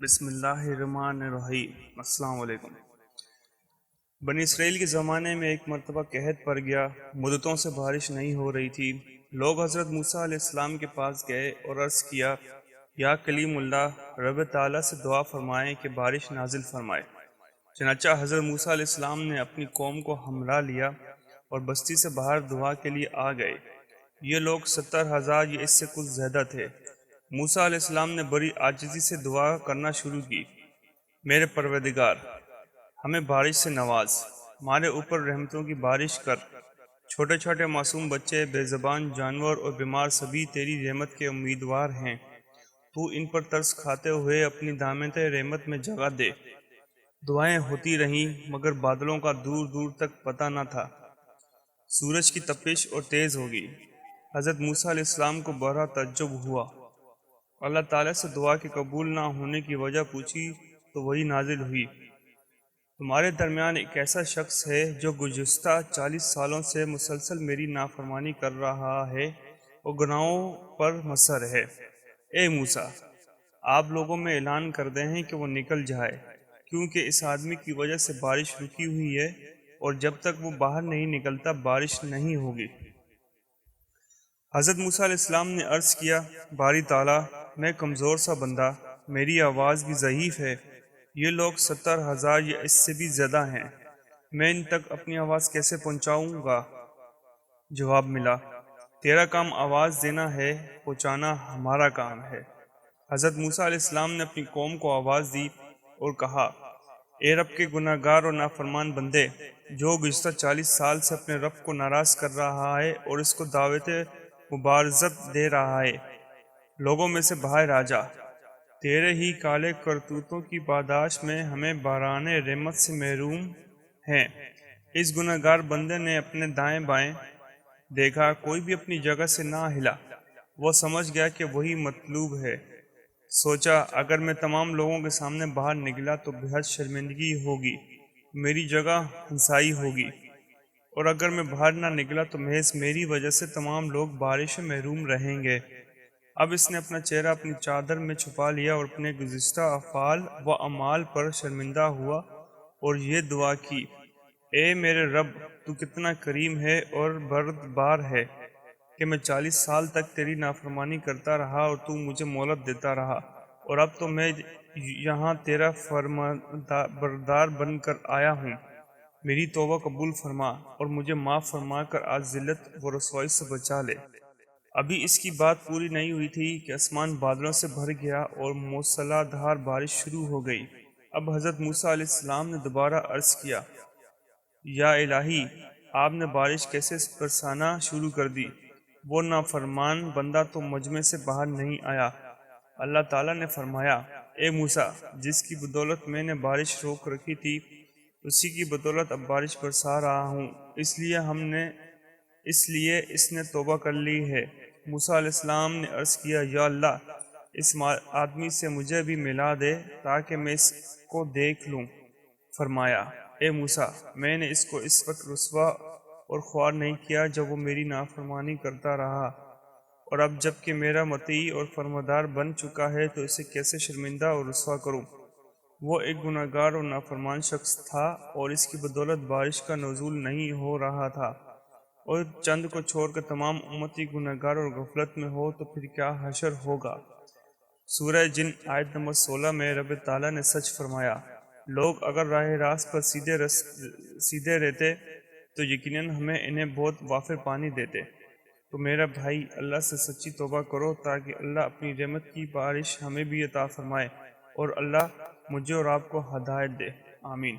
بسم اللہ الرحمن الرحیم۔ السلام علیکم۔ بنی اسرائیل کے زمانے میں ایک مرتبہ قحط پڑ گیا، مدتوں سے بارش نہیں ہو رہی تھی۔ لوگ حضرت موسیٰ علیہ السلام کے پاس گئے اور عرض کیا، یا کلیم اللہ، رب تعالیٰ سے دعا فرمائیں کہ بارش نازل فرمائے۔ چنانچہ حضرت موسیٰ علیہ السلام نے اپنی قوم کو ہمراہ لیا اور بستی سے باہر دعا کے لیے آ گئے۔ یہ لوگ 70,000 یا اس سے کچھ زیادہ تھے۔ موسیٰ علیہ السلام نے بڑی عاجزی سے دعا کرنا شروع کی، میرے پروردگار، ہمیں بارش سے نواز، ہمارے اوپر رحمتوں کی بارش کر۔ چھوٹے چھوٹے معصوم بچے، بے زبان جانور اور بیمار سبھی تیری رحمت کے امیدوار ہیں۔ تو ان پر ترس کھاتے ہوئے اپنی دامت رحمت میں جگہ دے۔ دعائیں ہوتی رہیں مگر بادلوں کا دور دور تک پتہ نہ تھا۔ سورج کی تپش اور تیز ہوگی۔ حضرت موسیٰ علیہ السلام کو بڑا تعجب ہوا۔ اللہ تعالیٰ سے دعا کے قبول نہ ہونے کی وجہ پوچھی تو وہی نازل ہوئی، تمہارے درمیان ایک ایسا شخص ہے جو گزشتہ 40 سالوں سے مسلسل میری نافرمانی کر رہا ہے اور گناہوں پر مصر ہے۔ اے موسیٰ، آپ لوگوں میں اعلان کر دیں کہ وہ نکل جائے، کیونکہ اس آدمی کی وجہ سے بارش رکی ہوئی ہے، اور جب تک وہ باہر نہیں نکلتا بارش نہیں ہوگی۔ حضرت موسیٰ علیہ السلام نے عرض کیا، باری تعالیٰ، میں کمزور سا بندہ، میری آواز بھی ضعیف ہے۔ یہ لوگ 70,000 یا اس سے بھی زیادہ ہیں، میں ان تک اپنی آواز کیسے پہنچاؤں گا؟ جواب ملا، تیرا کام آواز دینا ہے، پہنچانا ہمارا کام ہے۔ حضرت موسیٰ علیہ السلام نے اپنی قوم کو آواز دی اور کہا، اے رب کے گناہ گار اور نافرمان بندے، جو گزشتہ 40 سال سے اپنے رب کو ناراض کر رہا ہے اور اس کو دعوت مبارزت دے رہا ہے، لوگوں میں سے باہر آ جا۔ تیرے ہی کالے کرتوتوں کی پاداش میں ہمیں باران رحمت سے محروم ہیں۔ اس گناہ گار بندے نے اپنے دائیں بائیں دیکھا، کوئی بھی اپنی جگہ سے نہ ہلا۔ وہ سمجھ گیا کہ وہی مطلوب ہے۔ سوچا، اگر میں تمام لوگوں کے سامنے باہر نکلا تو بہت شرمندگی ہوگی، میری جگہ ہنسائی ہوگی، اور اگر میں باہر نہ نکلا تو محض میری وجہ سے تمام لوگ بارش سے محروم رہیں گے۔ اب اس نے اپنا چہرہ اپنی چادر میں چھپا لیا اور اپنے گزشتہ افعال و اعمال پر شرمندہ ہوا اور یہ دعا کی، اے میرے رب، تو کتنا کریم ہے اور بردبار ہے کہ میں 40 سال تک تیری نافرمانی کرتا رہا اور تو مجھے مہلت دیتا رہا، اور اب تو میں یہاں تیرا فرمانبردار بن کر آیا ہوں۔ میری توبہ قبول فرما اور مجھے معاف فرما کر آج ذلت و رسوائی سے بچا لے۔ ابھی اس کی بات پوری نہیں ہوئی تھی کہ آسمان بادلوں سے بھر گیا اور موسلا دھار بارش شروع ہو گئی۔ اب حضرت موسیٰ علیہ السلام نے دوبارہ عرض کیا، یا الہی، آپ نے بارش کیسے برسانا شروع کر دی؟ وہ نافرمان بندہ تو مجمع سے باہر نہیں آیا۔ اللہ تعالیٰ نے فرمایا، اے موسیٰ، جس کی بدولت میں نے بارش روک رکھی تھی، اسی کی بدولت اب بارش برسا رہا ہوں، اس لیے اس نے توبہ کر لی ہے۔ موسیٰ علیہ السلام نے عرض کیا، یا اللہ، اس آدمی سے مجھے بھی ملا دے تاکہ میں اس کو دیکھ لوں۔ فرمایا، اے موسیٰ، میں نے اس کو اس وقت رسوا اور خوار نہیں کیا جب وہ میری نافرمانی کرتا رہا، اور اب جب کہ میرا مطیع اور فرمانبردار بن چکا ہے تو اسے کیسے شرمندہ اور رسوا کروں؟ وہ ایک گناہ گار اور نافرمان شخص تھا اور اس کی بدولت بارش کا نزول نہیں ہو رہا تھا، اور چند کو چھوڑ کر تمام امتی گناہ گار اور غفلت میں ہو تو پھر کیا حشر ہوگا۔ سورہ جن آیت نمبر 16 میں رب تعالیٰ نے سچ فرمایا، لوگ اگر راہ راست پر سیدھے رہتے تو یقیناً ہمیں انہیں بہت وافر پانی دیتے۔ تو میرا بھائی، اللہ سے سچی توبہ کرو تاکہ اللہ اپنی رحمت کی بارش ہمیں بھی عطا فرمائے، اور اللہ مجھے اور آپ کو ہدایت دے۔ آمین۔